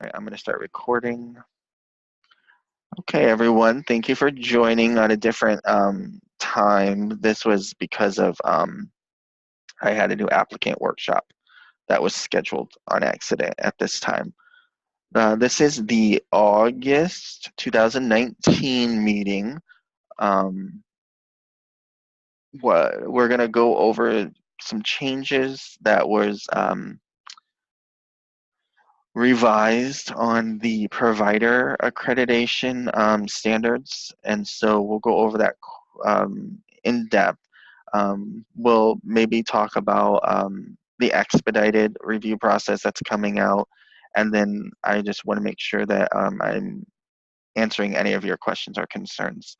All right, I'm going to start recording. Okay, everyone, thank you for joining on a different time. This was because of I had a new applicant workshop that was scheduled on accident at this time. This is the August 2019 meeting. We're going to go over some changes that was revised on the provider accreditation standards, and so we'll go over that in depth. We'll maybe talk about the expedited review process that's coming out, and then I just want to make sure that I'm answering any of your questions or concerns.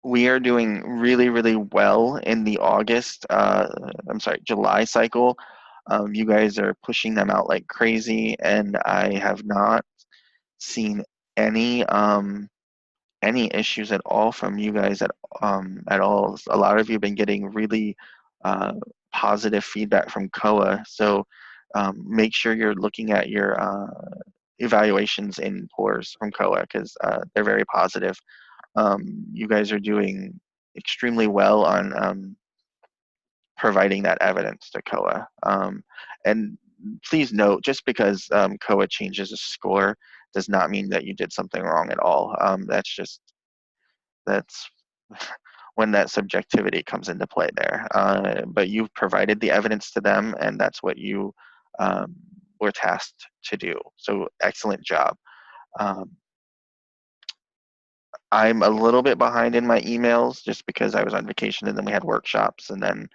We are doing really, really well in the July cycle. You guys are pushing them out like crazy, and I have not seen any issues at all from you guys at all. A lot of you have been getting really positive feedback from COA, so make sure you're looking at your evaluations in PAORS from COA because they're very positive. You guys are doing extremely well on providing that evidence to COA. And please note, just because COA changes a score does not mean that you did something wrong at all. That's when that subjectivity comes into play there. But you've provided the evidence to them, and that's what you were tasked to do. So excellent job. I'm a little bit behind in my emails just because I was on vacation and then we had workshops, and then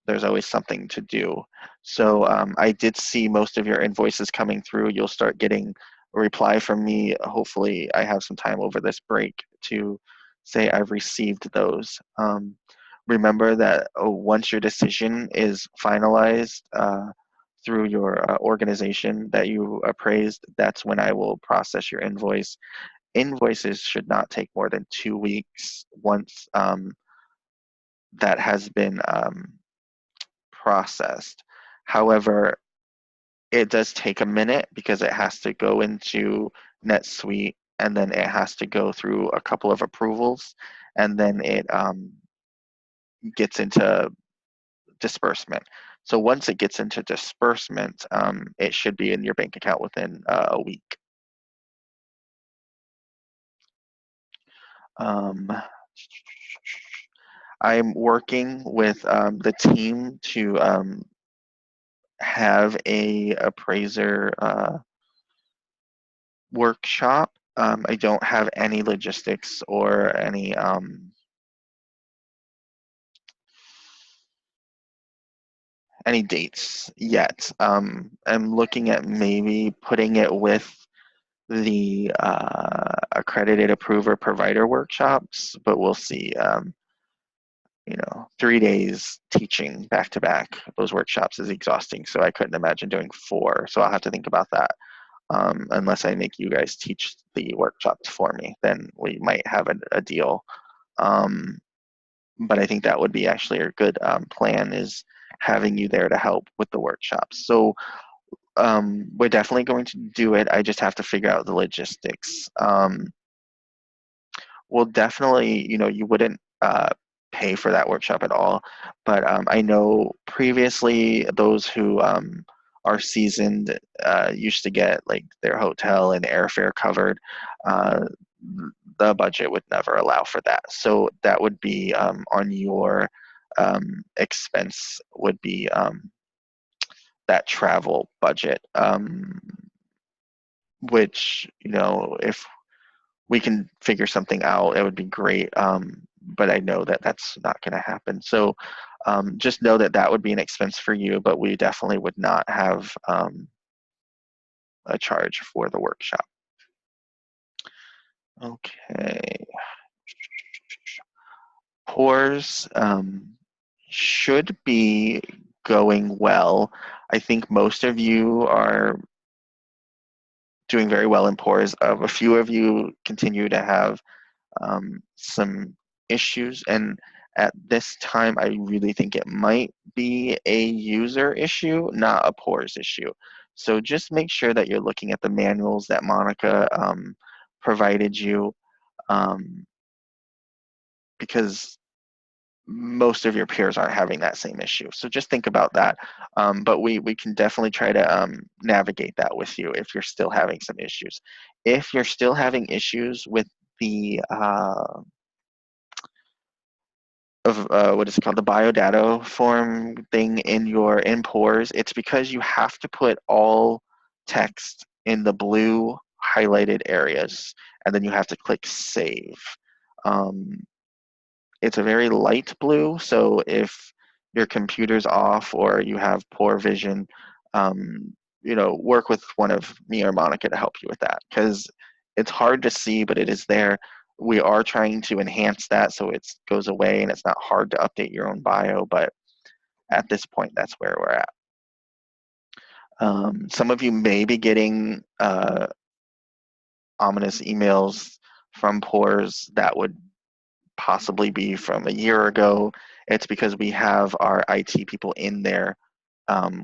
there's always something to do. So I did see most of your invoices coming through. You'll start getting a reply from me. Hopefully I have some time over this break to say I've received those. Remember that once your decision is finalized through your organization that you appraised, that's when I will process your invoice. Invoices should not take more than 2 weeks once that has been processed. However, it does take a minute because it has to go into NetSuite, and then it has to go through a couple of approvals, and then it gets into disbursement. So once it gets into disbursement, it should be in your bank account within a week. I'm working with the team to have a appraiser workshop. I don't have any logistics or any dates yet. I'm looking at maybe putting it with the accredited approver provider workshops, but we'll see. 3 days teaching back to back those workshops is exhausting, so I couldn't imagine doing 4. So I'll have to think about that. Unless I make you guys teach the workshops for me, then we might have a deal. But I think that would be actually a good plan, is having you there to help with the workshops. So we're definitely going to do it. I just have to figure out the logistics. We'll definitely, you wouldn't pay for that workshop at all, but I know previously those who are seasoned used to get like their hotel and airfare covered. The budget would never allow for that, so that would be on your expense, would be that travel budget, which if we can figure something out, it would be great. But I know that that's not going to happen. So just know that that would be an expense for you, but we definitely would not have a charge for the workshop. Okay. PAORS should be going well. I think most of you are doing very well in PAORS. A few of you continue to have some issues, and At this time, I really think it might be a user issue, not a PAORS issue. So just make sure that you're looking at the manuals that Monica provided you, because most of your peers aren't having that same issue. So just think about that. But we can definitely try to navigate that with you if you're still having some issues. If you're still having issues with the what is it called, the biodata form thing in your PAORS, it's because you have to put all text in the blue highlighted areas, and then you have to click save. It's a very light blue, so if your computer's off or you have poor vision, work with one of me or Monica to help you with that, because it's hard to see, but it is there. We are trying to enhance that so it goes away and it's not hard to update your own bio, but at this point, that's where we're at. Some of you may be getting ominous emails from PAORS that would possibly be from a year ago. It's because we have our IT people in there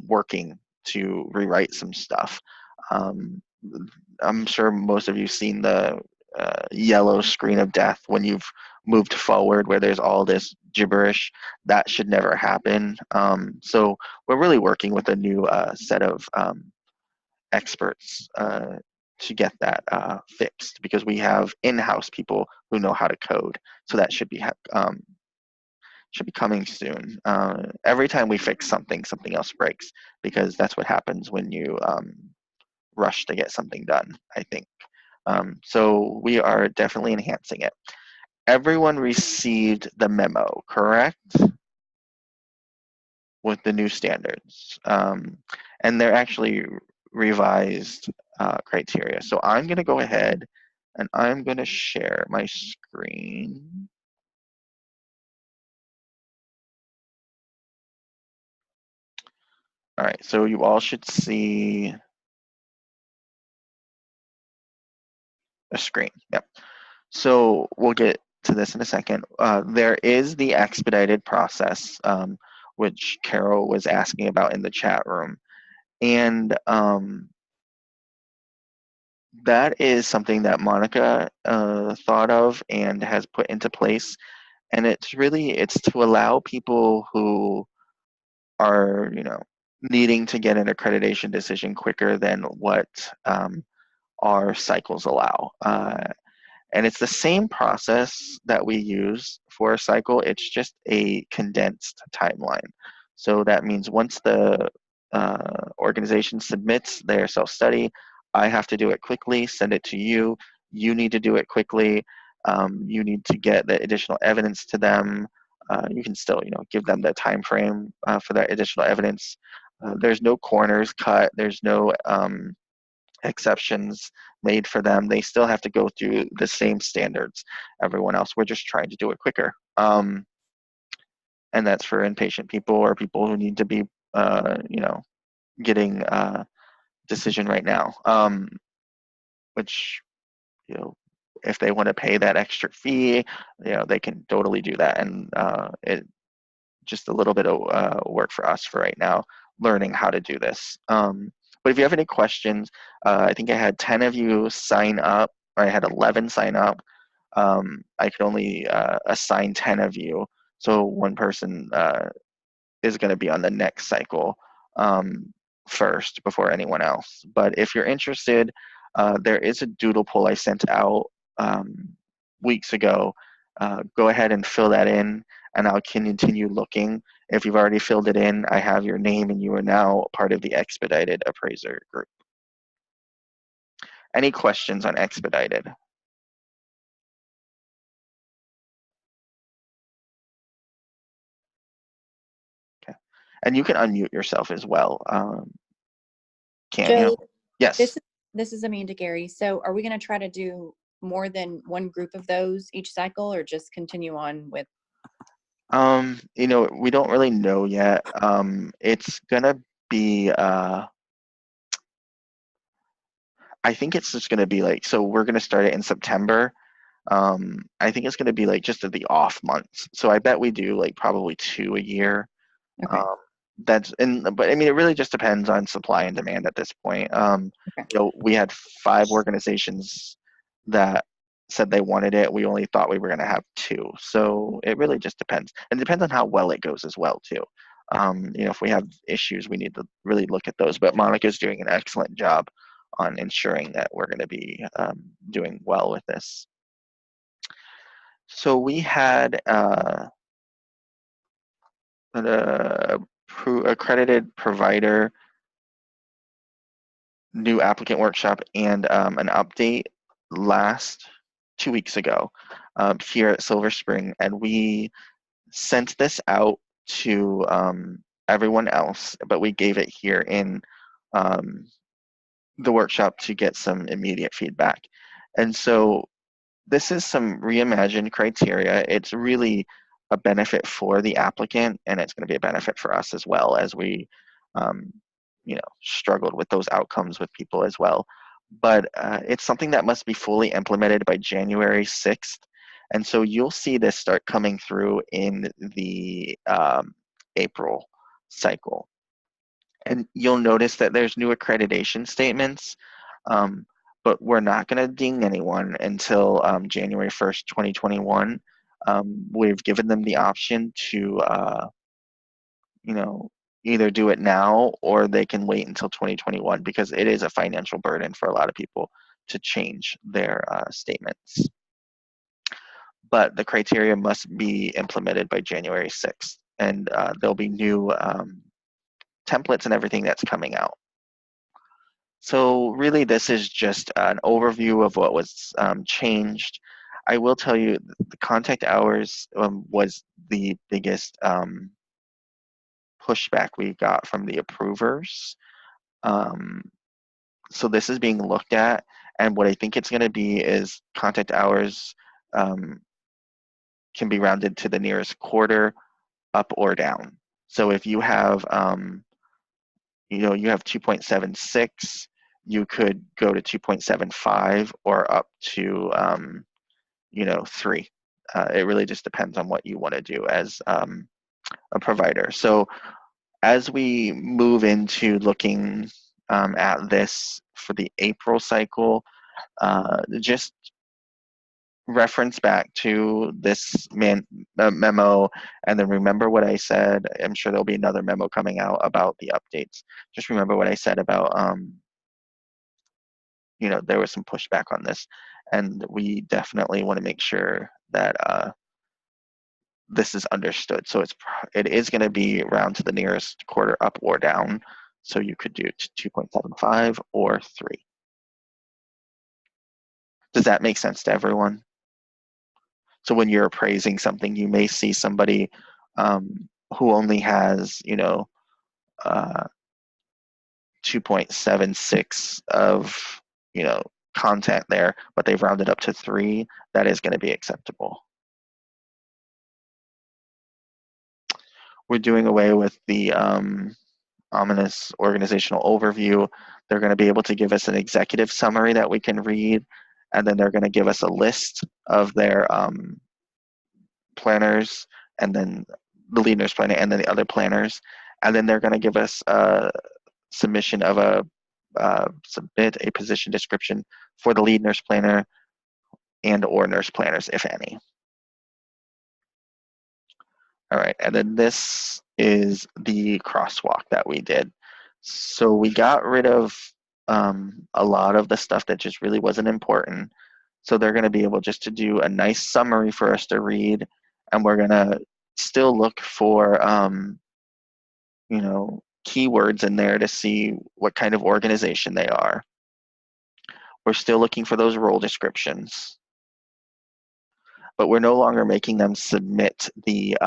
working to rewrite some stuff. I'm sure most of you have seen the yellow screen of death when you've moved forward where there's all this gibberish. That should never happen. So we're really working with a new set of experts to get that fixed, because we have in-house people who know how to code. So that should be coming soon. Every time we fix something, something else breaks, because that's what happens when you rush to get something done, I think. So we are definitely enhancing it. Everyone received the memo, correct? With the new standards. And they're actually revised criteria. So I'm going to go ahead and I'm going to share my screen. All right, so you all should see a screen. Yep. So we'll get to this in a second. There is the expedited process, which Carol was asking about in the chat room. And that is something that Monica thought of and has put into place. And it's to allow people who are, needing to get an accreditation decision quicker than what our cycles allow. And it's the same process that we use for a cycle. It's just a condensed timeline. So that means once the organization submits their self-study, I have to do it quickly, send it to you. You need to do it quickly. You need to get the additional evidence to them. You can still, give them the time frame for that additional evidence. There's no corners cut. There's no exceptions made for them. They still have to go through the same standards everyone else. We're just trying to do it quicker. And that's for inpatient people or people who need to be, getting a decision right now. Which, if they want to pay that extra fee, they can totally do that. And it just a little bit of work for us for right now, learning how to do this. But if you have any questions, I think I had 10 of you sign up, or I had 11 sign up. I could only assign 10 of you. So one person is going to be on the next cycle first before anyone else. But if you're interested, there is a doodle poll I sent out weeks ago. Go ahead and fill that in, and I'll continue looking. If you've already filled it in, I have your name, and you are now part of the Expedited Appraiser group. Any questions on Expedited? Okay. And you can unmute yourself as well. Can't Joe, you? Yes. this is Amanda Gary. So are we going to try to do more than one group of those each cycle, or just continue on with? We don't really know yet. It's gonna be I think it's just gonna be like, so we're gonna start it in September. I think it's going to be like just at the off months. So I bet we do like probably 2 a year. Okay. Um, but I mean, it really just depends on supply and demand at this point. Okay. We had 5 organizations that said they wanted it. We only thought we were going to have 2. So it really just depends. And it depends on how well it goes as well, too. If we have issues, we need to really look at those. But Monica's doing an excellent job on ensuring that we're going to be doing well with this. So we had an accredited provider new applicant workshop and an update last 2 weeks ago here at Silver Spring, and we sent this out to everyone else, but we gave it here in um, the workshop to get some immediate feedback. And so this is some reimagined criteria. It's really a benefit for the applicant, and it's going to be a benefit for us as well as we, um, struggled with those outcomes with people as well. But it's something that must be fully implemented by January 6th. And so you'll see this start coming through in the April cycle. And you'll notice that there's new accreditation statements, um, but we're not going to ding anyone until January 1st, 2021. We've given them the option to, you know, either do it now or they can wait until 2021 because it is a financial burden for a lot of people to change their statements. But the criteria must be implemented by January 6th, and there'll be new templates and everything that's coming out. So really, this is just an overview of what was changed. I will tell you the contact hours was the biggest pushback we got from the approvers. Um, so this is being looked at, and what I think it's going to be is contact hours um, can be rounded to the nearest quarter, up or down. So if you have you have 2.76, you could go to 2.75 or up to 3. It really just depends on what you want to do as a provider. So as we move into looking at this for the April cycle, just reference back to this memo and then remember what I said. I'm sure there'll be another memo coming out about the updates. Just remember what I said about there was some pushback on this, and we definitely want to make sure that this is understood. So it is going to be round to the nearest quarter, up or down. So you could do 2.75 or 3. Does that make sense to everyone? So when you're appraising something, you may see somebody who only has, 2.76 of, content there, but they've rounded up to 3. That is going to be acceptable. We're doing away with the ominous organizational overview. They're going to be able to give us an executive summary that we can read, and then they're going to give us a list of their planners, and then the lead nurse planner, and then the other planners, and then they're going to give us a submission of submit a position description for the lead nurse planner and or nurse planners, if any. All right, and then this is the crosswalk that we did. So we got rid of a lot of the stuff that just really wasn't important. So they're going to be able just to do a nice summary for us to read, and we're going to still look for keywords in there to see what kind of organization they are. We're still looking for those role descriptions, but we're no longer making them submit the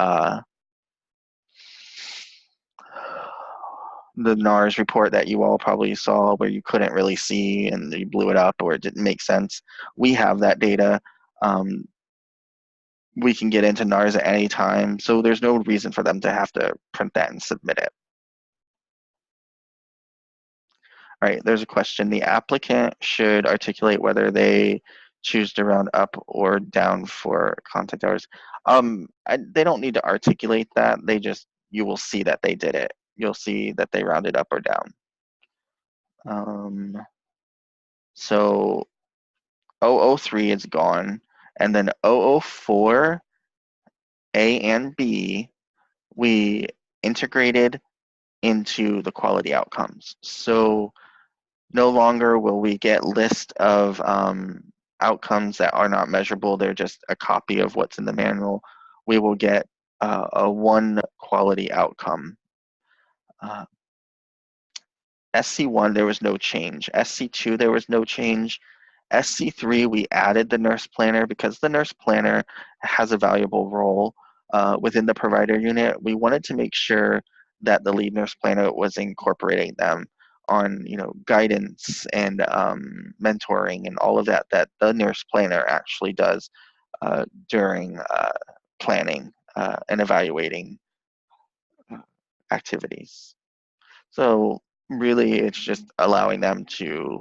NARS report that you all probably saw where you couldn't really see and you blew it up or it didn't make sense. We have that data. We can get into NARS at any time, so there's no reason for them to have to print that and submit it. All right, there's a question. The applicant should articulate whether they choose to round up or down for contact hours. They don't need to articulate that. You will see that they did it. You'll see that they rounded up or down. So 003 is gone, and then 004 A and B we integrated into the quality outcomes. So no longer will we get list of outcomes that are not measurable. They're just a copy of what's in the manual. We will get a one quality outcome. SC1, there was no change. SC2, there was no change. SC3, we added the nurse planner because the nurse planner has a valuable role within the provider unit. We wanted to make sure that the lead nurse planner was incorporating them on, guidance and mentoring and all of that the nurse planner actually does during planning and evaluating activities. So really, it's just allowing them to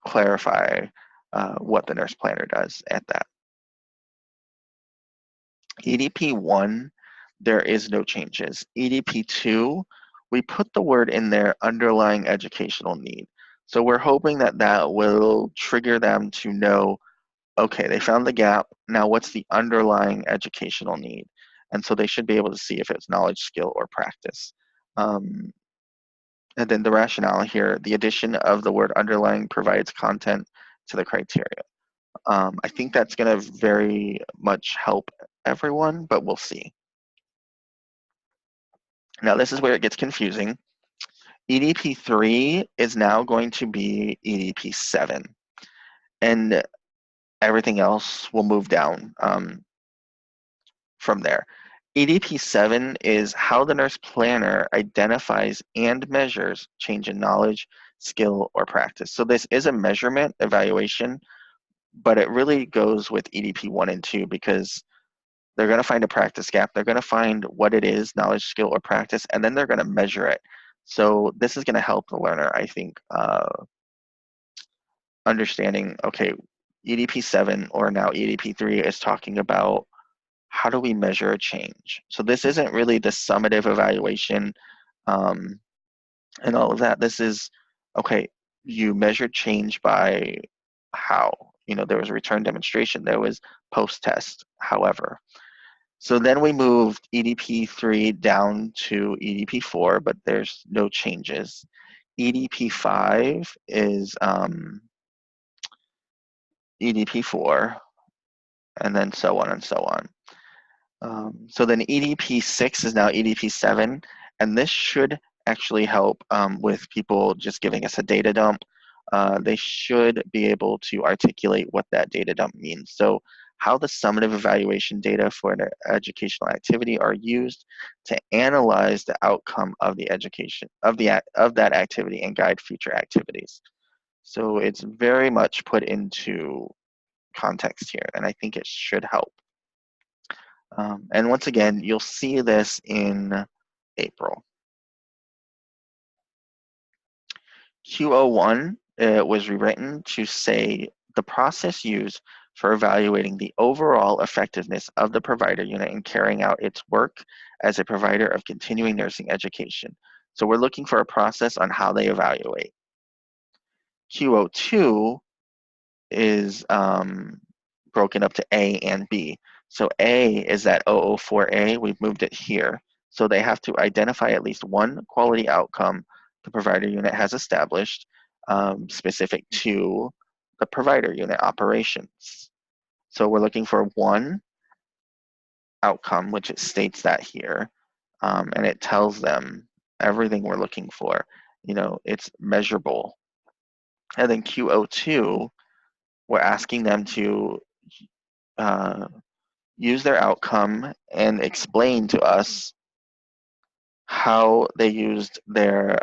clarify what the nurse planner does at that. EDP 1, there is no changes. EDP 2, we put the word in there, underlying educational need. So we're hoping that that will trigger them to know, okay, they found the gap. Now what's the underlying educational need? And so they should be able to see if it's knowledge, skill, or practice. And then the rationale here, the addition of the word underlying provides content to the criteria. I think that's going to very much help everyone, but we'll see. Now this is where it gets confusing. EDP 3 is now going to be EDP 7, and everything else will move down from there. EDP 7 is how the nurse planner identifies and measures change in knowledge, skill, or practice. So this is a measurement evaluation, but it really goes with EDP 1 and 2 because they're going to find a practice gap. They're going to find what it is, knowledge, skill, or practice, and then they're going to measure it. So this is going to help the learner, I think, understanding, okay, EDP 7 or now EDP 3 is talking about how do we measure a change? So this isn't really the summative evaluation and all of that. This is, okay, you measured change by how? There was a return demonstration, there was post-test, however. So then we moved EDP 3 down to EDP 4, but there's no changes. EDP 5 is EDP 4, and then so on and so on. So then EDP 6 is now EDP 7, and this should actually help with people just giving us a data dump. They should be able to articulate what that data dump means. So how the summative evaluation data for an educational activity are used to analyze the outcome of the education of that activity and guide future activities. So it's very much put into context here, and I think it should help. And once again, you'll see this in April. Q01 was rewritten to say the process used for evaluating the overall effectiveness of the provider unit in carrying out its work as a provider of continuing nursing education. So we're looking for a process on how they evaluate. Q02 is broken up to A and B. So A is that 004A, we've moved it here. So they have to identify at least one quality outcome the provider unit has established specific to the provider unit operations. So we're looking for one outcome, which it states that here, and it tells them everything we're looking for. It's measurable. And then Q02, we're asking them to use their outcome and explain to us how they used their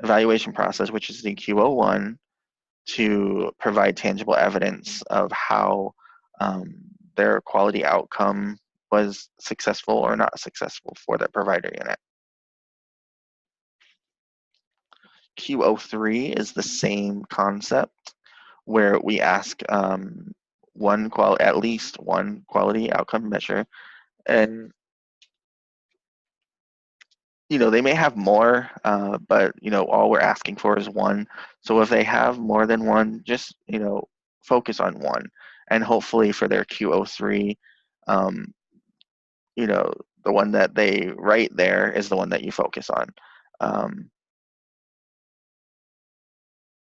evaluation process, which is the Q01, to provide tangible evidence of how their quality outcome was successful or not successful for that provider unit. Q03 is the same concept where we ask at least one quality outcome measure, and they may have more, but all we're asking for is one. So if they have more than one, just focus on one, and hopefully for their Q03, um, the one that they write there is the one that you focus on. Um,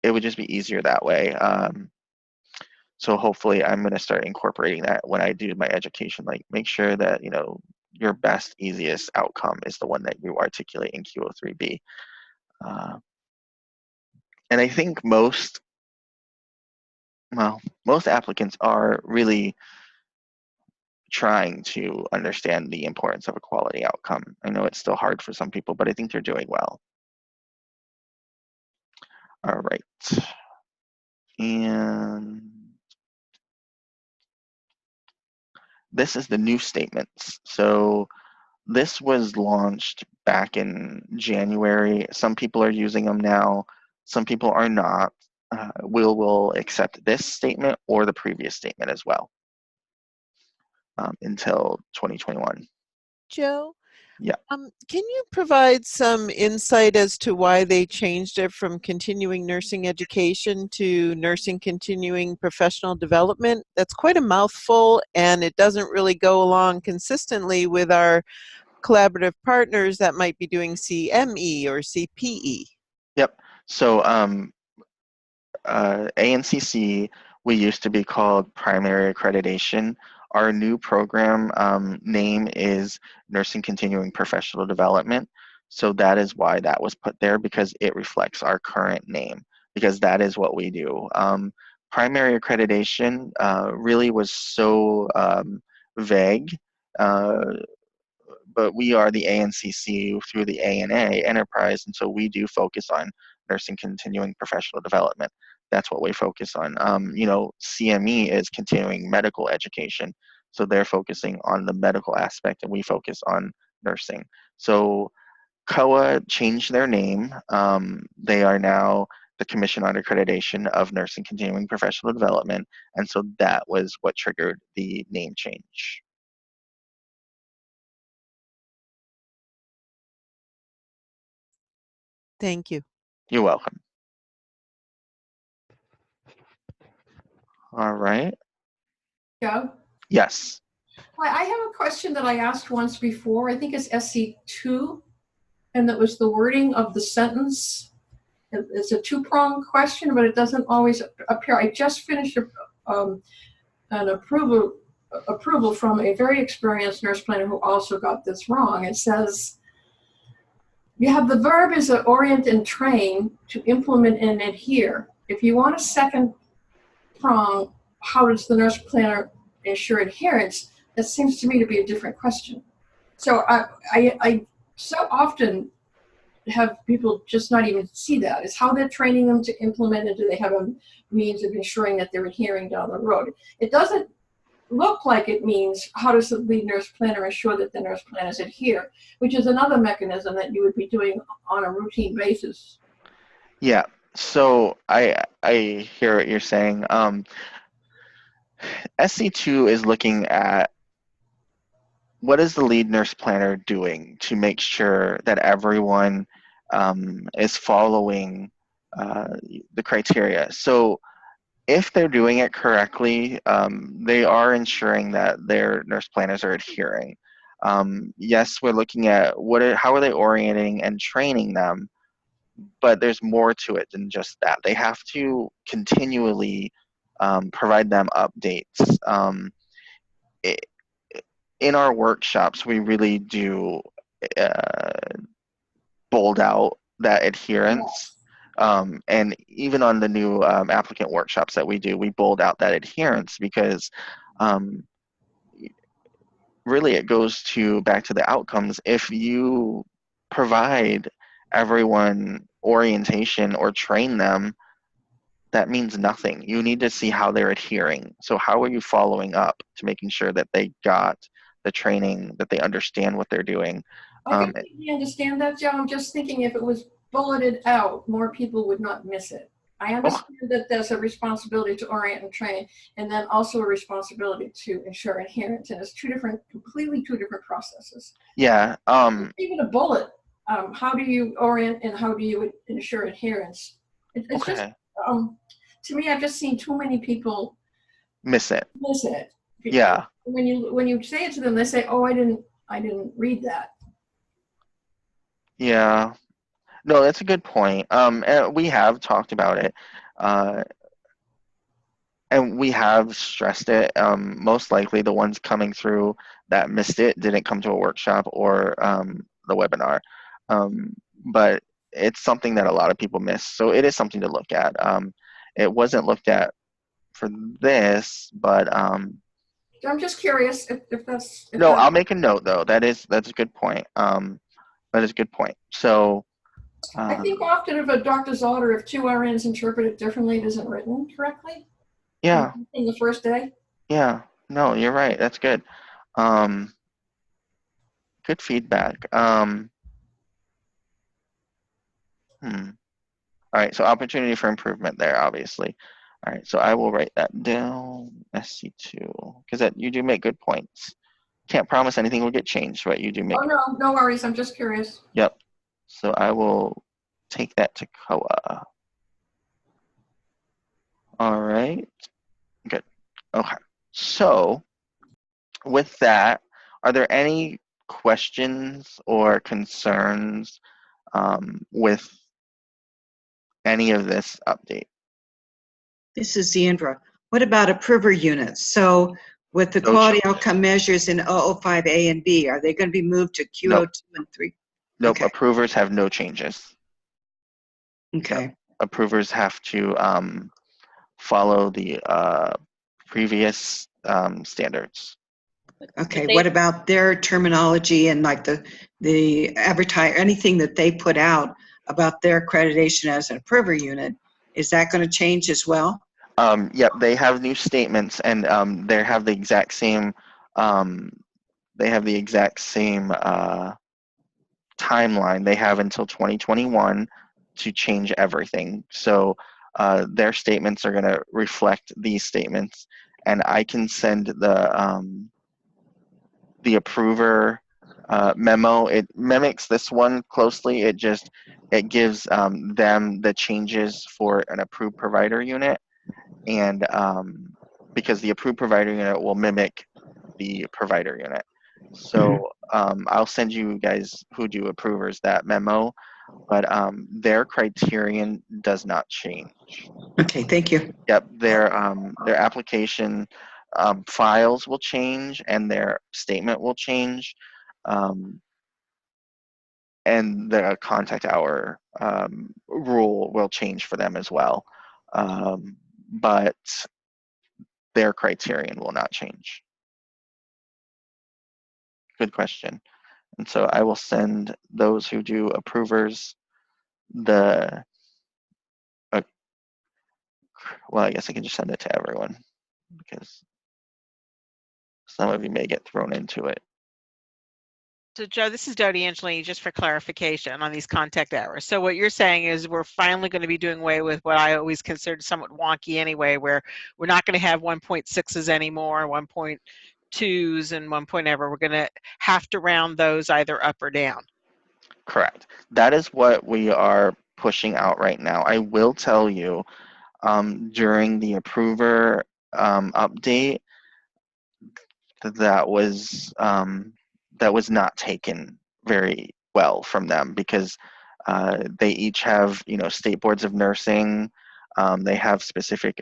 it would just be easier that way. So hopefully I'm going to start incorporating that when I do my education, like make sure that, your best, easiest outcome is the one that you articulate in Q03B. And I think most applicants are really trying to understand the importance of a quality outcome. I know it's still hard for some people, but I think they're doing well. All right. And this is the new statements. So this was launched back in January. Some people are using them now. Some people are not. We'll accept this statement or the previous statement as well until 2021. Joe? Yeah. Can you provide some insight as to why they changed it from continuing nursing education to nursing continuing professional development? That's quite a mouthful, and it doesn't really go along consistently with our collaborative partners that might be doing CME or CPE. Yep. So ANCC, we used to be called Primary Accreditation. Our new program name is Nursing Continuing Professional Development. So that is why that was put there, because it reflects our current name, because that is what we do. Primary accreditation really was so vague, but we are the ANCC through the ANA enterprise, and so we do focus on nursing continuing professional development. That's what we focus on. CME is continuing medical education, so they're focusing on the medical aspect, and we focus on nursing. So COA changed their name. They are now the Commission on Accreditation of Nursing Continuing Professional Development, and so that was what triggered the name change. Thank you. You're welcome. All right. Joe? Yes. I have a question that I asked once before. I think it's SC2, and that was the wording of the sentence. It's a two-pronged question, but it doesn't always appear. I just finished an approval from a very experienced nurse planner who also got this wrong. It says, you have the verb is to orient and train, to implement and adhere. If you want a second prong, how does the nurse planner ensure adherence? That seems to me to be a different question. So I so often have people just not even see that. It's how they're training them to implement it. Do they have a means of ensuring that they're adhering down the road? It doesn't look like it means how does the lead nurse planner ensure that the nurse planners adhere, which is another mechanism that you would be doing on a routine basis. Yeah. So I hear what you're saying. SC2 is looking at what is the lead nurse planner doing to make sure that everyone is following the criteria. So if they're doing it correctly, they are ensuring that their nurse planners are adhering. Yes, we're looking at how are they orienting and training them, but there's more to it than just that. They have to continually provide them updates. In our workshops, we really do bold out that adherence. And even on the new applicant workshops that we do, we bold out that adherence because really it goes back to the outcomes. If you provide everyone orientation or train them, that means nothing. You need to see how they're adhering. So how are you following up to making sure that they got the training, that they understand what they're doing? I completely understand that, Joe. I'm just thinking if it was bulleted out, more people would not miss it. I Oh, understand that there's a responsibility to orient and train, and then also a responsibility to ensure adherence, and it's completely two different processes. yeah. Even a bullet, how do you orient and how do you ensure adherence? It's just, Okay. to me, I've just seen too many people Miss it. miss it. Yeah. When you say it to them, they say, "Oh, I didn't read that." Yeah. No, that's a good point. And we have talked about it, and we have stressed it. Most likely, the ones coming through that missed it didn't come to a workshop or the webinar. But it's something that a lot of people miss, so it is something to look at. It wasn't looked at for this, but I'm just curious if that's no, I'll make a note though. That's a good point. That is a good point. So. I think often if a doctor's order, if two RNs interpret it differently, it isn't written correctly. Yeah. In the first day. Yeah. No, you're right. That's good. Good feedback. All right, so opportunity for improvement there, obviously. All right, so I will write that down, SC2, because you do make good points. Can't promise anything will get changed, but you do make. Oh no, no worries. I'm just curious. Yep. So I will take that to COA. All right. Good. Okay. So with that, are there any questions or concerns with any of this update? This is Deandra. What about approver units? So with the No quality change. outcome measures in 005A and B, are they going to be moved to Q02 Nope. and 3? Nope. Okay. Approvers have no changes. Okay. Approvers have to follow the previous standards. Okay. They- What about their terminology and like the advertise anything that they put out about their accreditation as an approver unit? Is that going to change as well? Yep, they have new statements, and they have the exact same. They have the exact same timeline. They have until 2021 to change everything. So their statements are going to reflect these statements, and I can send the approver memo. It mimics this one closely. It gives them the changes for an approved provider unit, and because the approved provider unit will mimic the provider unit. So I'll send you guys who do approvers that memo, but their criterion does not change. Okay. Thank you. Yep, their application files will change and their statement will change, and the contact hour rule will change for them as well, but their criterion will not change. Good question. And so I will send those who do approvers the well, I guess I can just send it to everyone because some of you may get thrown into it. So Joe, this is Dodie Angelini, just for clarification on these contact hours. So what you're saying is we're finally going to be doing away with what I always considered somewhat wonky anyway, where we're not going to have 1.6s anymore, 1.2s and 1 point ever. We're going to have to round those either up or down. Correct. That is what we are pushing out right now. I will tell you, during the approver update, that was not taken very well from them because they each have, state boards of nursing. They have specific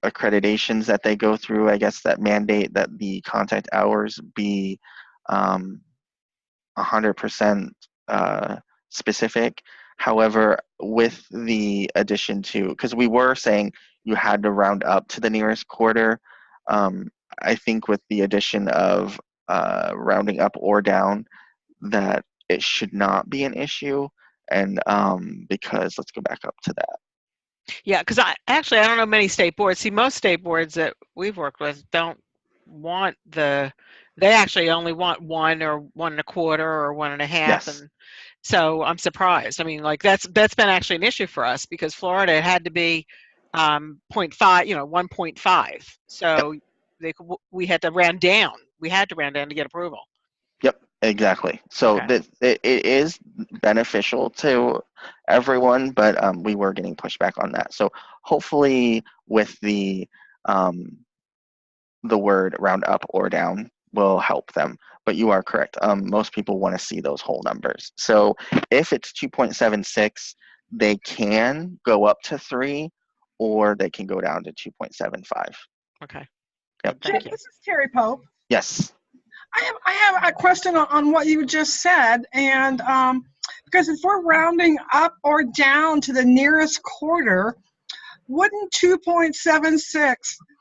accreditations that they go through, I guess, that mandate that the contact hours be 100% specific. However, with the addition to, because we were saying you had to round up to the nearest quarter, I think with the addition of rounding up or down, that it should not be an issue. And because let's go back up to that. Yeah, because I don't know many state boards. See, most state boards that we've worked with don't want they actually only want 1 or 1 1/4 or 1 1/2. Yes. And So I'm surprised. I mean, like that's been actually an issue for us because Florida had to be 0.5, 1.5. So we had to round down. We had to round down to get approval. Yep, exactly. So Okay. it is beneficial to everyone, but we were getting pushback on that. So hopefully with the word round up or down will help them. But you are correct. Most people want to see those whole numbers. So if it's 2.76, they can go up to 3, or they can go down to 2.75. Okay. Yep. Thank you. This is Terry Pope. Yes. I have a question on what you just said, and because if we're rounding up or down to the nearest quarter, wouldn't 2.76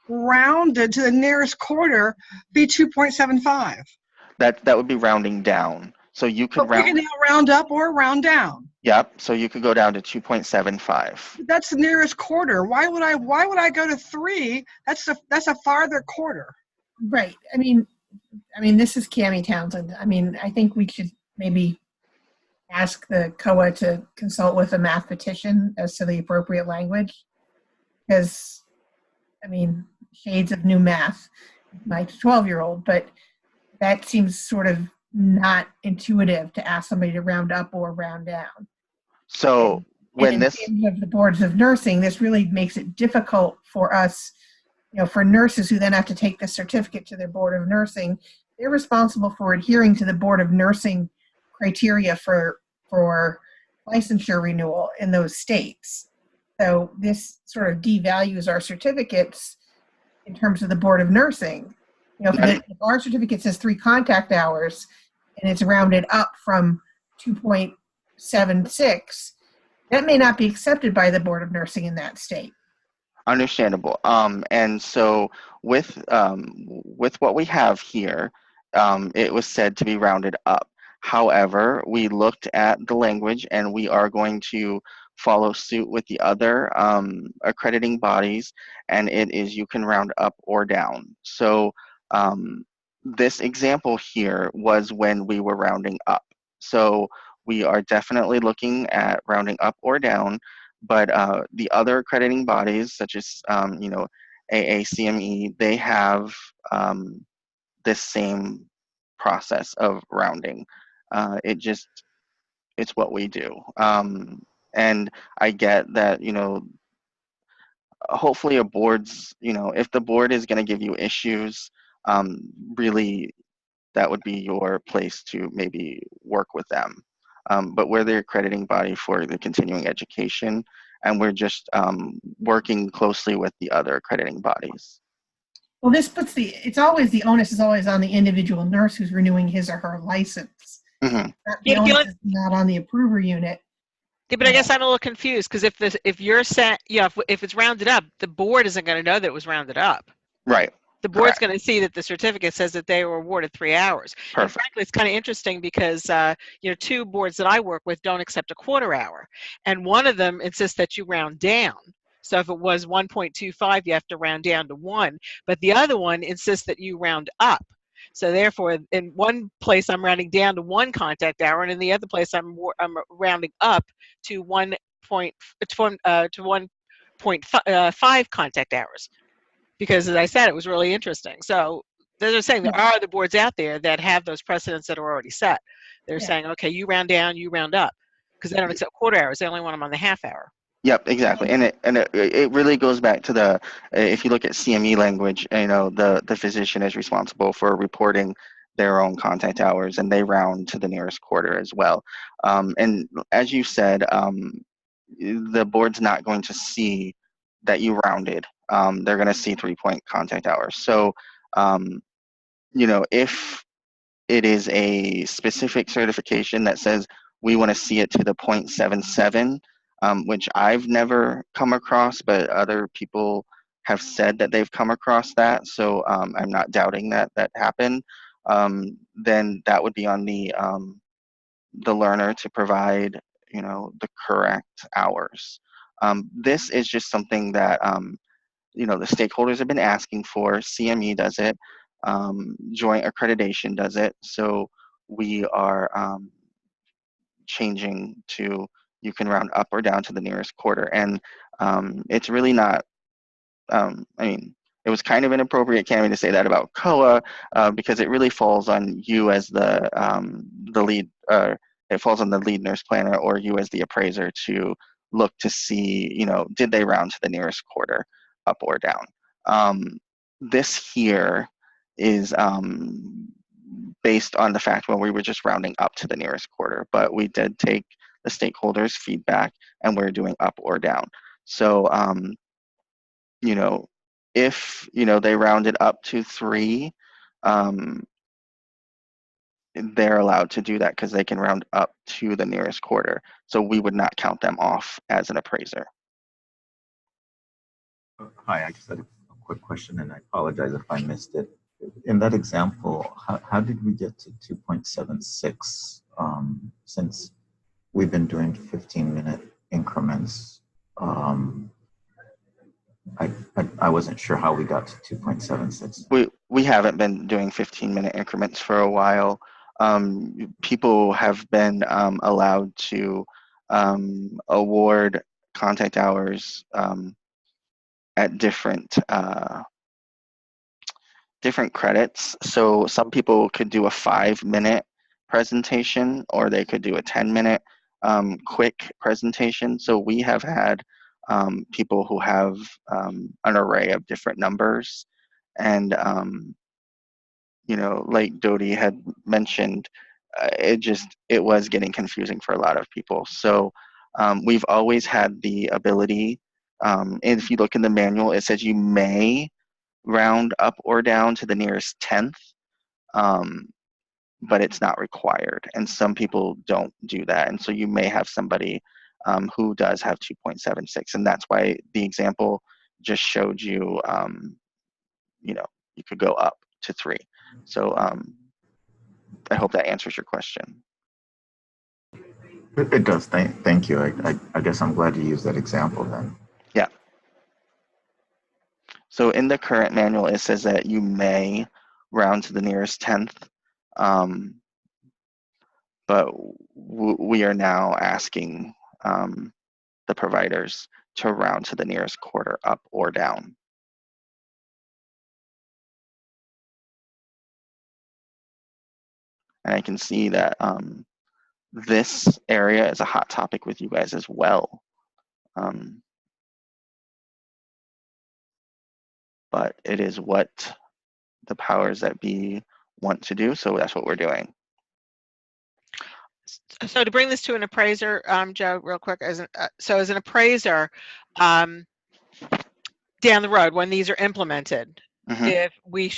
rounded to the nearest quarter be 2.75? That would be rounding down. So you could But we can round. now round up or round down. Yep. So you could go down to 2.75. That's the nearest quarter. Why would I go to 3? That's a farther quarter. Right. I mean, this is Cammie Townsend. I mean, I think we should maybe ask the COA to consult with a mathematician as to the appropriate language. Because, I mean, shades of new math, my 12-year-old, but that seems sort of not intuitive to ask somebody to round up or round down. So when and this. in terms of the boards of nursing, this really makes it difficult for us, for nurses who then have to take the certificate to their board of nursing. They're responsible for adhering to the board of nursing criteria for licensure renewal in those states. So this sort of devalues our certificates in terms of the board of nursing. If our certificate says 3 contact hours and it's rounded up from 2.76, that may not be accepted by the board of nursing in that state. Understandable. And so with what we have here, it was said to be rounded up. However, we looked at the language, and we are going to follow suit with the other accrediting bodies, and it is you can round up or down. So this example here was when we were rounding up. So we are definitely looking at rounding up or down. But the other accrediting bodies, such as AACME, they have this same process of rounding. It's what we do. And I get that, hopefully a board's, if the board is going to give you issues, really that would be your place to maybe work with them. But we're the accrediting body for the continuing education, and we're just working closely with the other accrediting bodies. Well, this puts the onus is always on the individual nurse who's renewing his or her license. Mm-hmm. The onus is not on the approver unit. Yeah, but I guess I'm a little confused because if you're set, if it's rounded up, the board isn't going to know that it was rounded up. Right. The board's Correct. going to see that the certificate says that they were awarded 3 hours. Perfect. And frankly, it's kind of interesting because 2 boards that I work with don't accept a quarter hour, and one of them insists that you round down. So if it was 1.25, you have to round down to 1. But the other one insists that you round up. So therefore, in one place I'm rounding down to 1 contact hour, and in the other place I'm rounding up to 1.5 contact hours. Because as I said, it was really interesting. So they're saying there are other boards out there that have those precedents that are already set. They're saying, okay, you round down, you round up, because they don't accept quarter hours. They only want them on the half hour. Yep, exactly. And it really goes back to if you look at CME language, the physician is responsible for reporting their own contact hours, and they round to the nearest quarter as well. And as you said, the board's not going to see that you rounded. They're going to see 3-point contact hours. So, if it is a specific certification that says we want to see it to the 0.77, which I've never come across, but other people have said that they've come across that. So I'm not doubting that happened. Then that would be on the learner to provide, the correct hours. This is just something that the stakeholders have been asking for. CME does it. Joint Accreditation does it. So we are changing to you can round up or down to the nearest quarter. And it's really not, I mean, it was kind of inappropriate, Cami, to say that about COA because it really falls on you as the lead, it falls on the lead nurse planner or you as the appraiser to look to see, you know, did they round to the nearest quarter, up or down. This here is based on the fact when we were just rounding up to the nearest quarter, but we did take the stakeholders' feedback and we're doing up or down. So, you know, if, you know, they rounded up to 3, they're allowed to do that because they can round up to the nearest quarter. So we would not count them off as an appraiser. Hi, I just had a quick question, and I apologize if I missed it. In that example, how did we get to 2.76 since we've been doing 15-minute increments? I wasn't sure how we got to 2.76. We haven't been doing 15-minute increments for a while. People have been allowed to award contact hours at different credits. So some people could do a 5-minute presentation, or they could do a 10-minute quick presentation. So we have had people who have an array of different numbers, and you know, like Dodie had mentioned, it was getting confusing for a lot of people. So we've always had the ability, and if you look in the manual, it says you may round up or down to the nearest 10th, but it's not required. And some people don't do that. And so you may have somebody who does have 2.76. And that's why the example just showed you, you know, you could go up to 3. So I hope that answers your question. It does. Thank you. I guess I'm glad you used that example then. Yeah. So in the current manual, it says that you may round to the nearest 10th, but we are now asking the providers to round to the nearest quarter, up or down. And I can see that this area is a hot topic with you guys as well. But it is what the powers that be want to do, so that's what we're doing. So to bring this to an appraiser, Joe, real quick, as an appraiser, down the road when these are implemented, if we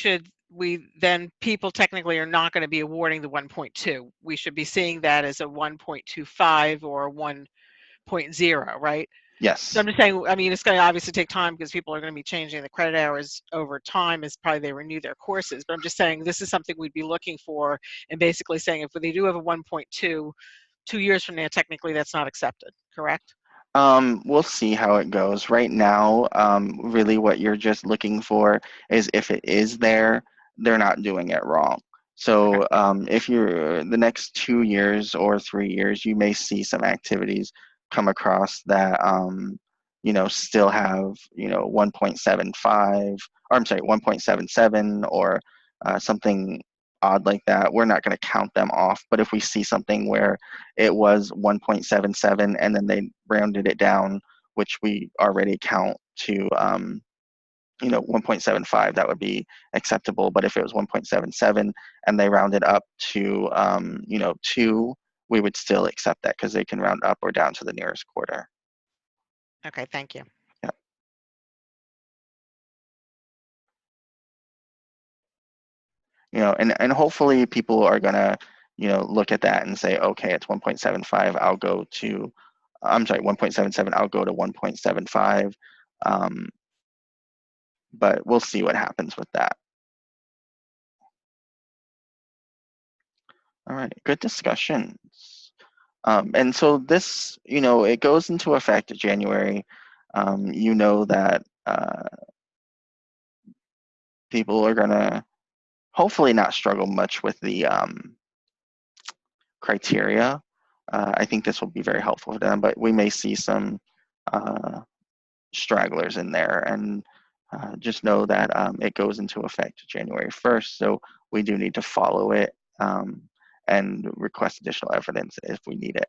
then people technically are not going to be awarding the 1.2. We should be seeing that as a 1.25 or 1.0, right? Yes. So I'm just saying, I mean, it's going to obviously take time because people are going to be changing the credit hours over time as probably they renew their courses. But I'm just saying this is something we'd be looking for, and basically saying if they do have a 1.2, 2 years from now, technically that's not accepted, correct? We'll see how it goes. Right now, really what you're just looking for is if it is there, they're not doing it wrong. So if you're the next 2 years or 3 years, you may see some activities come across that, you know, still have, you know, 1.75, or I'm sorry, 1.77 or something odd like that. We're not going to count them off. But if we see something where it was 1.77 and then they rounded it down, which we already count to, you know, 1.75, that would be acceptable. But if it was 1.77 and they rounded up to, you know, 2, we would still accept that because they can round up or down to the nearest quarter. Okay, thank you. Yeah. You know, and hopefully people are gonna, you know, look at that and say, okay, it's 1.75. I'll go to, I'm sorry, 1.77. I'll go to 1.75. But we'll see what happens with that. All right, good discussions. And so this, you know, it goes into effect January. You know that people are gonna hopefully not struggle much with the criteria. I think this will be very helpful for them, but we may see some stragglers in there, and just know that it goes into effect January 1st, so we do need to follow it and request additional evidence if we need it.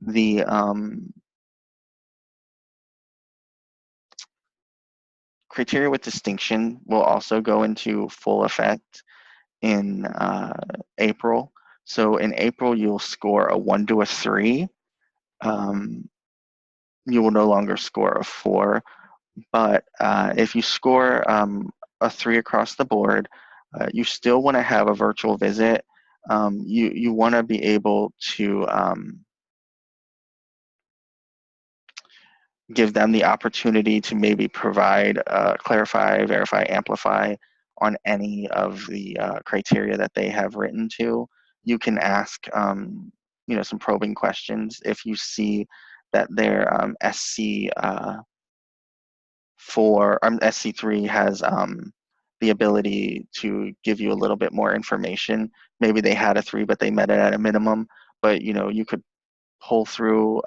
The criteria with distinction will also go into full effect in April. So in April, you'll score a 1 to a 3. You will no longer score a 4. But if you score a 3 across the board, you still want to have a virtual visit. You want to be able to give them the opportunity to maybe provide, clarify, verify, amplify on any of the criteria that they have written to. You can ask some probing questions if you see that their SC3 has the ability to give you a little bit more information. Maybe they had a 3, but they met it at a minimum. But you could pull through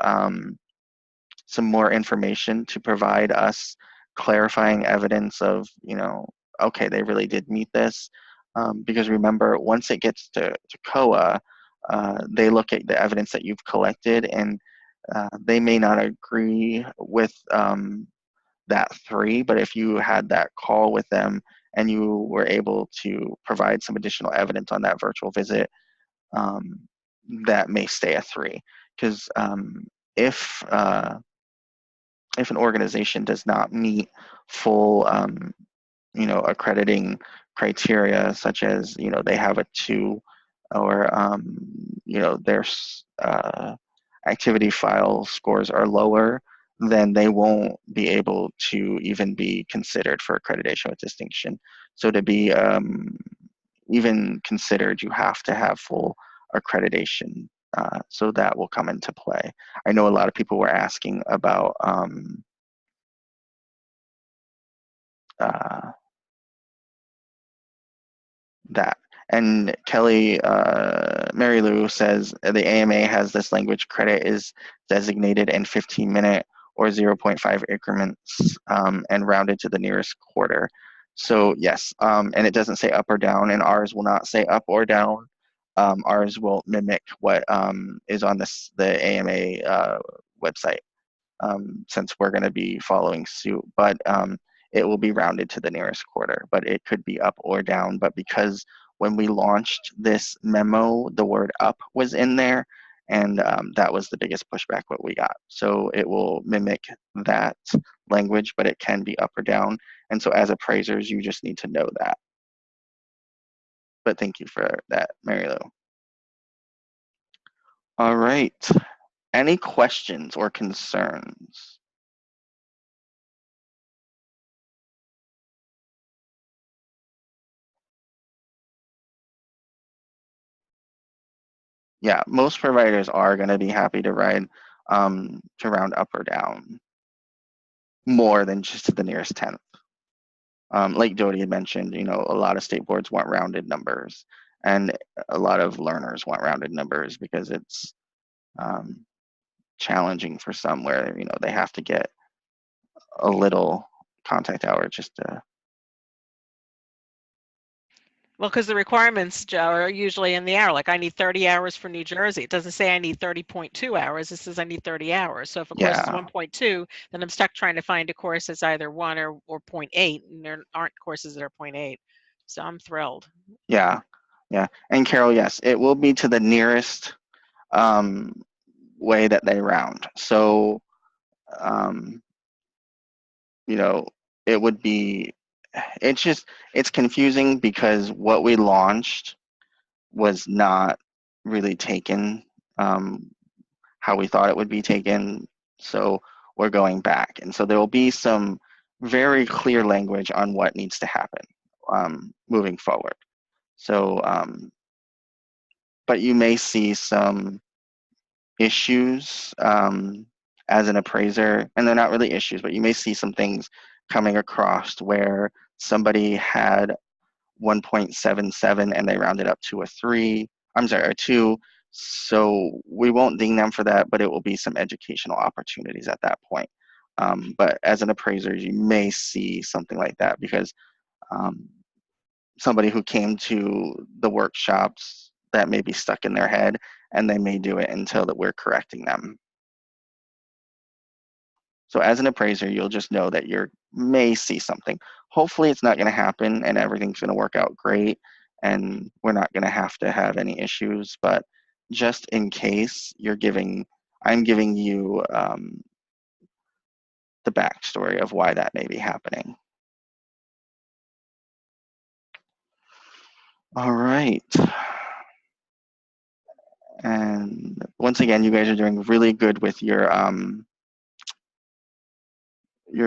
some more information to provide us clarifying evidence of, okay, they really did meet this. Because remember, once it gets to COA, they look at the evidence that you've collected, and they may not agree with that 3, but if you had that call with them and you were able to provide some additional evidence on that virtual visit, that may stay a 3. Because if an organization does not meet full accrediting criteria, such as they have a 2, or their activity file scores are lower, then they won't be able to even be considered for accreditation with distinction. So to be even considered, you have to have full accreditation. So that will come into play. I know a lot of people were asking about that. And Kelly, Mary Lou says the AMA has this language: credit is designated in 15-minute or 0.5 increments and rounded to the nearest quarter. So yes, and it doesn't say up or down, and ours will not say up or down. Ours will mimic what is on the AMA website, since we're going to be following suit. But it will be rounded to the nearest quarter, but it could be up or down. But because when we launched this memo, the word up was in there, and that was the biggest pushback what we got. So it will mimic that language, but it can be up or down. And so as appraisers, you just need to know that. But thank you for that, Mary Lou. All right. Any questions or concerns? Yeah, most providers are going to be happy to round up or down more than just to the nearest 10th. Like Jody had mentioned, a lot of state boards want rounded numbers, and a lot of learners want rounded numbers because it's challenging for some where they have to get a little contact hour just to. Well, because the requirements, Joe, are usually in the hour. Like I need 30 hours for New Jersey. It doesn't say I need 30.2 hours. It says I need 30 hours. So if a course is 1.2, then I'm stuck trying to find a course that's either 1 or 0.8, and there aren't courses that are 0.8. So I'm thrilled. Yeah. And Carol, yes, it will be to the nearest way that they round. So, it would be, it's confusing because what we launched was not really taken how we thought it would be taken. So we're going back. And so there will be some very clear language on what needs to happen moving forward. So, but you may see some issues as an appraiser, and they're not really issues, but you may see some things coming across where somebody had 1.77 and they rounded up to a 3. I'm sorry, a 2. So we won't ding them for that, but it will be some educational opportunities at that point. But as an appraiser, you may see something like that because somebody who came to the workshops, that may be stuck in their head, and they may do it until that we're correcting them. So as an appraiser, you'll just know that you may see something. Hopefully it's not going to happen and everything's going to work out great and we're not going to have any issues, but just in case I'm giving you the backstory of why that may be happening. All right. And once again, you guys are doing really good with your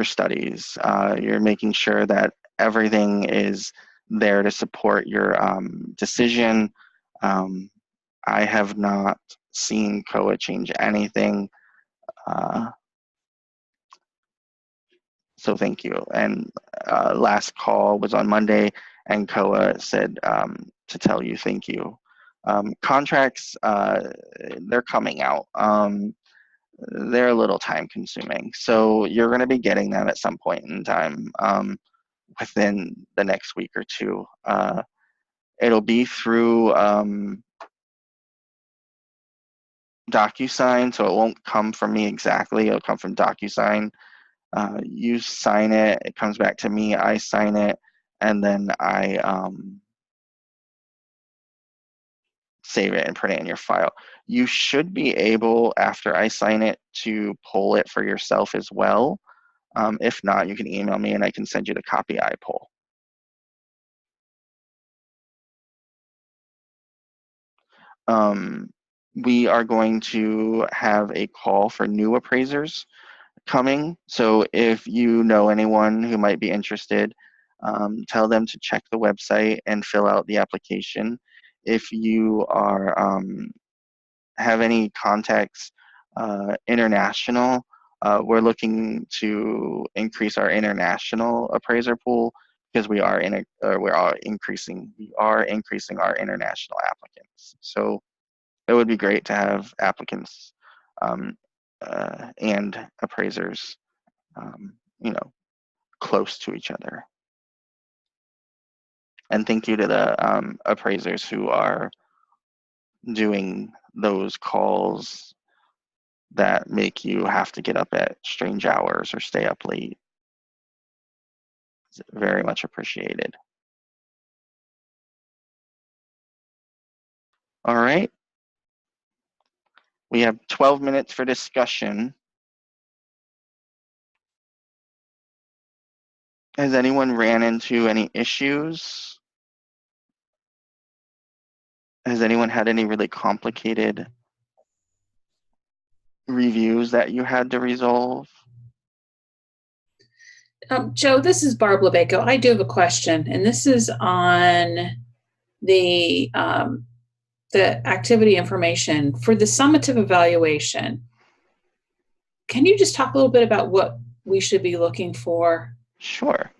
studies. You're making sure that everything is there to support your decision. I have not seen COA change anything. So thank you. And last call was on Monday, and COA said to tell you thank you. Contracts, they're coming out. They're a little time consuming. So you're going to be getting them at some point in time within the next week or two. It'll be through DocuSign, so it won't come from me exactly. It'll come from DocuSign. You sign it, it comes back to me, I sign it, and then I save it and put it in your file. You should be able, after I sign it, to pull it for yourself as well. If not, you can email me and I can send you the copy I pull. We are going to have a call for new appraisers coming. So if you know anyone who might be interested, tell them to check the website and fill out the application. If you are have any contacts international, we're looking to increase our international appraiser pool because we are increasing our international applicants. So it would be great to have applicants and appraisers, close to each other. And thank you to the appraisers who are doing those calls that make you have to get up at strange hours or stay up late. It's very much appreciated. All right. We have 12 minutes for discussion. Has anyone ran into any issues? Has anyone had any really complicated reviews that you had to resolve? Joe, this is Barb Lebeco. I do have a question, and this is on the activity information for the summative evaluation. Can you just talk a little bit about what we should be looking for? Sure.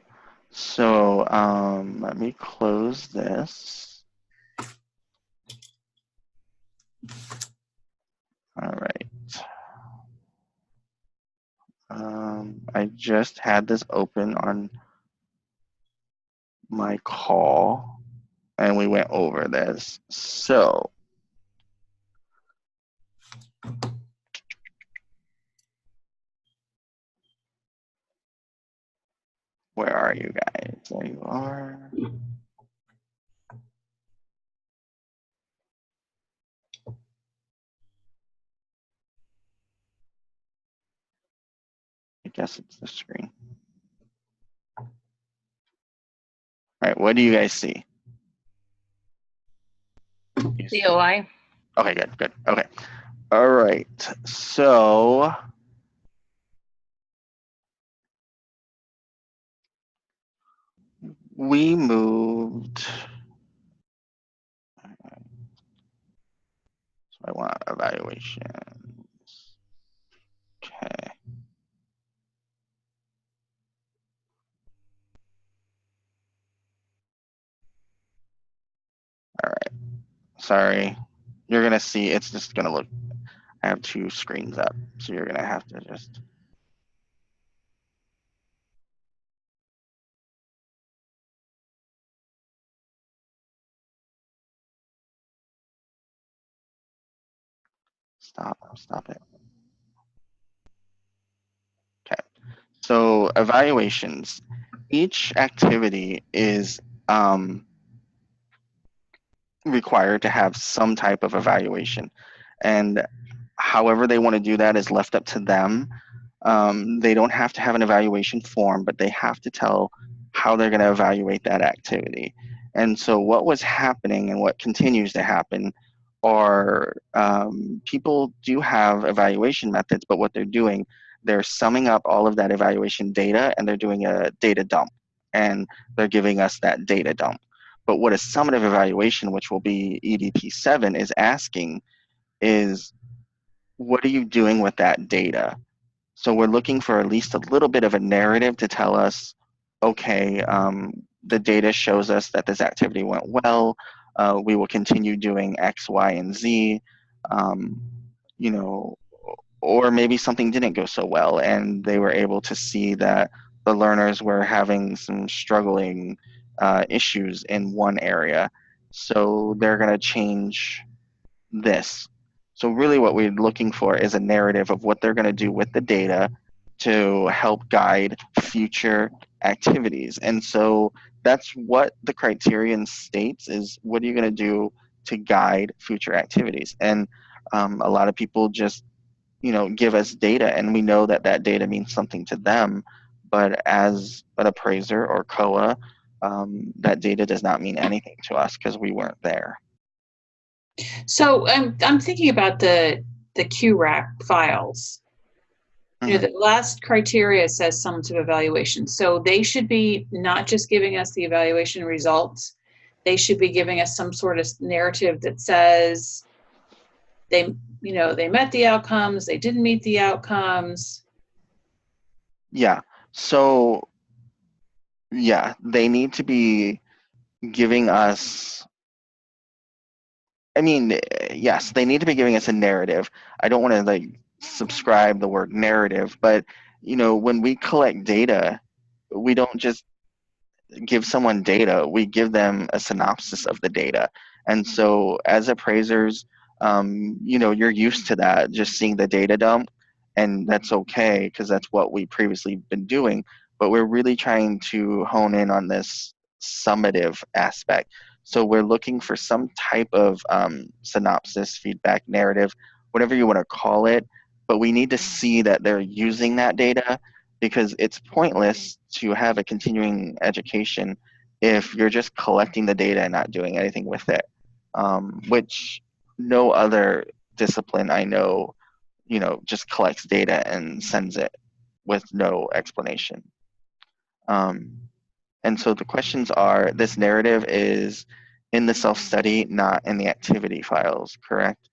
So let me close this. All right. I just had this open on my call and we went over this. So where are you guys? There you are. I guess it's the screen. All right, what do you guys see? COI. Okay, good. Okay. All right. So we moved. So I want evaluations. Okay. All right. Sorry. you're going to see it's just going to look, I have two screens up, so you're going to have to just. Stop it. Okay. So evaluations. Each activity is required to have some type of evaluation. And however they want to do that is left up to them. They don't have to have an evaluation form, but they have to tell how they're going to evaluate that activity. And so what was happening and what continues to happen are people do have evaluation methods, but what they're doing, they're summing up all of that evaluation data and they're doing a data dump, and they're giving us that data dump. But what a summative evaluation, which will be EDP 7, is asking is, what are you doing with that data? So we're looking for at least a little bit of a narrative to tell us, okay, the data shows us that this activity went well. We will continue doing X, Y, and Z. You know, or maybe something didn't go so well, and they were able to see that the learners were having some struggling issues in one area. So they're going to change this. So really what we're looking for is a narrative of what they're going to do with the data to help guide future activities. And so that's what the criterion states is, what are you going to do to guide future activities? And a lot of people just, give us data, and we know that that data means something to them. But as an appraiser or COA, that data does not mean anything to us because we weren't there. So I'm thinking about the QRAC files. The last criteria says summative evaluation. So they should be not just giving us the evaluation results. They should be giving us some sort of narrative that says they met the outcomes, they didn't meet the outcomes. Yeah. So, yeah, they need to be giving us, yes, they need to be giving us a narrative. I don't want to subscribe the word narrative, but when we collect data, we don't just give someone data, we give them a synopsis of the data. And so as appraisers, you're used to that, just seeing the data dump, and that's okay because that's what we previously been doing. But we're really trying to hone in on this summative aspect. So we're looking for some type of synopsis, feedback, narrative, whatever you want to call it. But we need to see that they're using that data, because it's pointless to have a continuing education if you're just collecting the data and not doing anything with it, which no other discipline I know, just collects data and sends it with no explanation. And so the questions are, this narrative is in the self-study, not in the activity files, correct?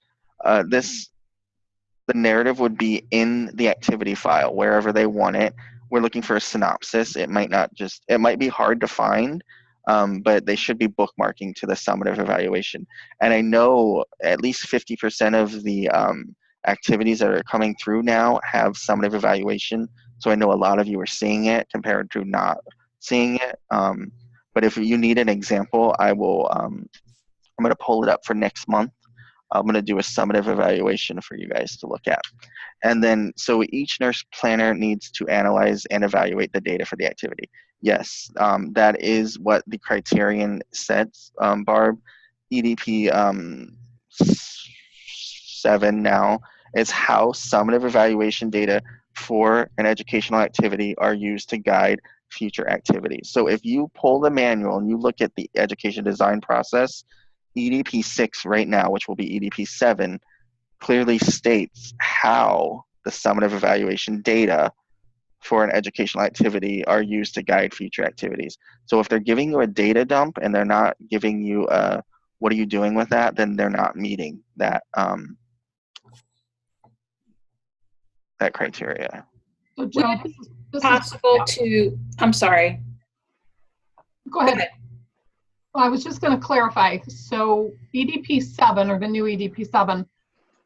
The narrative would be in the activity file, wherever they want it. We're looking for a synopsis. It might be hard to find, but they should be bookmarking to the summative evaluation. And I know at least 50% of the activities that are coming through now have summative evaluation. So I know a lot of you are seeing it compared to not seeing it. But if you need an example, I'm going to pull it up for next month. I'm going to do a summative evaluation for you guys to look at. And then, so each nurse planner needs to analyze and evaluate the data for the activity. Yes, that is what the criterion sets, Barb. EDP 7 now is how summative evaluation data for an educational activity are used to guide future activities. So if you pull the manual and you look at the education design process, EDP 6 right now, which will be EDP 7, clearly states how the summative evaluation data for an educational activity are used to guide future activities. So if they're giving you a data dump and they're not giving you a, what are you doing with that, then they're not meeting that that criteria. So Would Joe, it be this is possible to, I'm sorry. go ahead. Well, I was just going to clarify. So EDP 7, or the new EDP 7,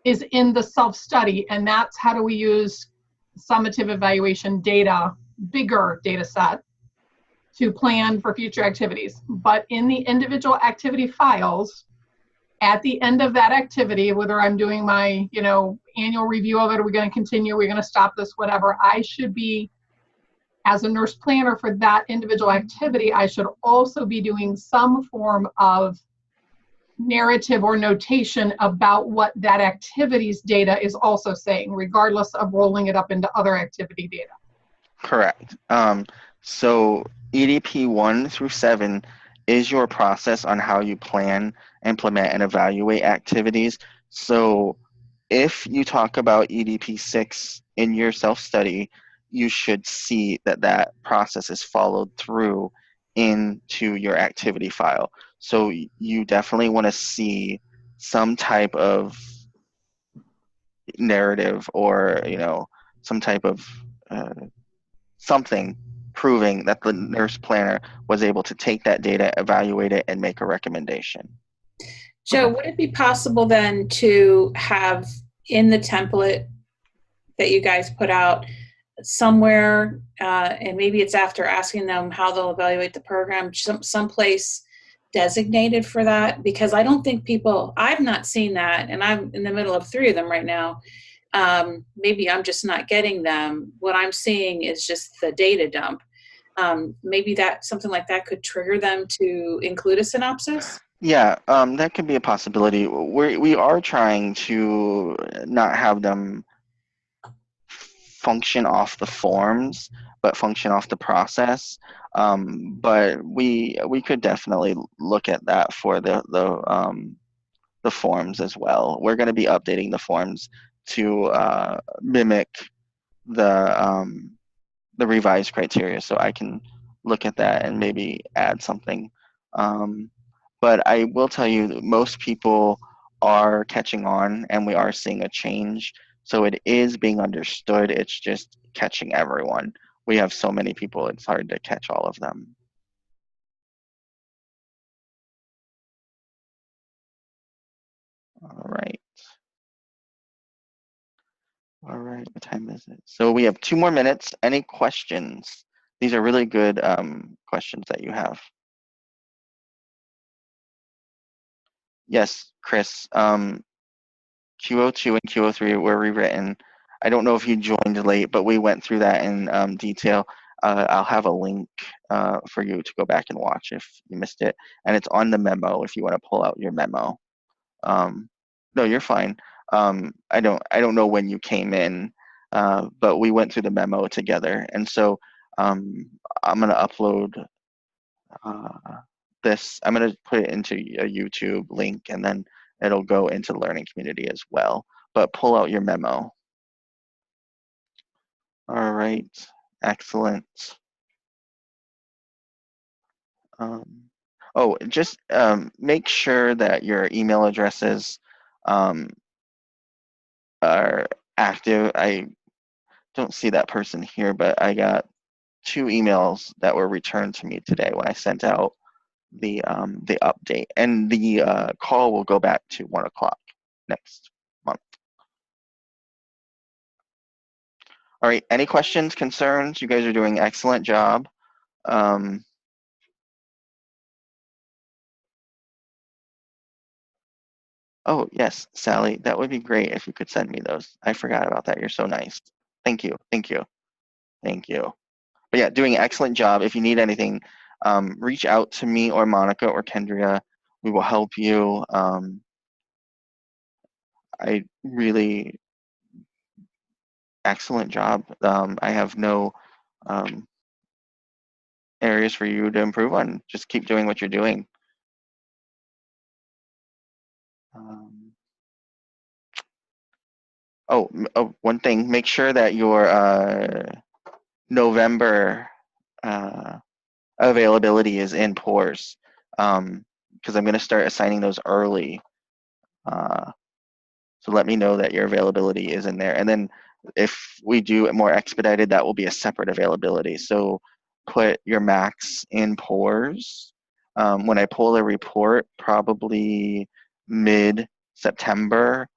is in the self-study, and that's how do we use summative evaluation data, bigger data set, to plan for future activities. But in the individual activity files, at the end of that activity, whether I'm doing my, annual review of it, are we going to continue, are we going to stop this, whatever, I should be, as a nurse planner for that individual activity, I should also be doing some form of narrative or notation about what that activity's data is also saying, regardless of rolling it up into other activity data. Correct. So EDP 1 through 7 is your process on how you plan, implement, and evaluate activities. So if you talk about EDP 6 in your self-study, you should see that that process is followed through into your activity file. So you definitely want to see some type of narrative, or some type of something proving that the nurse planner was able to take that data, evaluate it, and make a recommendation. Joe, would it be possible then to have in the template that you guys put out somewhere, and maybe it's after asking them how they'll evaluate the program, someplace designated for that? Because I don't think I've not seen that, and I'm in the middle of 3 of them right now. Maybe I'm just not getting them. What I'm seeing is just the data dump. Maybe something like that could trigger them to include a synopsis? Yeah, that could be a possibility. We are trying to not have them function off the forms, but function off the process. But we could definitely look at that for the forms as well. We're going to be updating the forms to mimic the revised criteria, so I can look at that and maybe add something. But I will tell you, most people are catching on, and we are seeing a change. So it is being understood. It's just catching everyone. We have so many people, it's hard to catch all of them. All right. All right, what time is it? So we have 2 more minutes. Any questions? These are really good questions that you have. Yes, Chris. QO2 and QO3 were rewritten. I don't know if you joined late, but we went through that in detail. I'll have a link for you to go back and watch if you missed it. And it's on the memo if you want to pull out your memo. No, you're fine. I don't know when you came in, but we went through the memo together. And so I'm going to upload this. I'm going to put it into a YouTube link, and then it'll go into the learning community as well. But pull out your memo. All right, excellent. Just make sure that your email addresses are active. I don't see that person here, but I got 2 emails that were returned to me today when I sent out the update, and the call will go back to 1 o'clock next month. All right, any questions, concerns? You guys are doing an excellent job. Oh, yes, Sally, that would be great if you could send me those. I forgot about that. You're so nice. Thank you. Thank you. Thank you. But yeah, doing an excellent job. If you need anything, reach out to me or Monica or Kendria. We will help you. I really excellent job. I have no areas for you to improve on. Just keep doing what you're doing. One thing, make sure that your November availability is in PAORS, because I'm going to start assigning those early. So let me know that your availability is in there. And then if we do it more expedited, that will be a separate availability. So put your max in PAORS, when I pull a report, probably mid-September,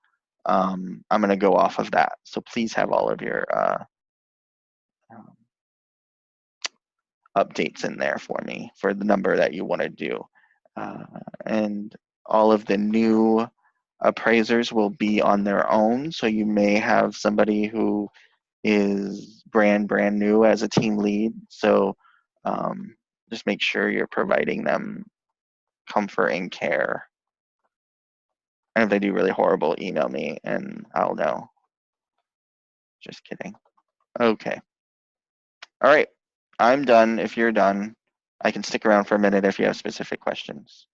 I'm going to go off of that. So please have all of your updates in there for me for the number that you want to do. And all of the new appraisers will be on their own. So you may have somebody who is brand new as a team lead. So just make sure you're providing them comfort and care. And if they do really horrible, email me and I'll know. Just kidding. Okay. All right. I'm done if you're done. I can stick around for a minute if you have specific questions.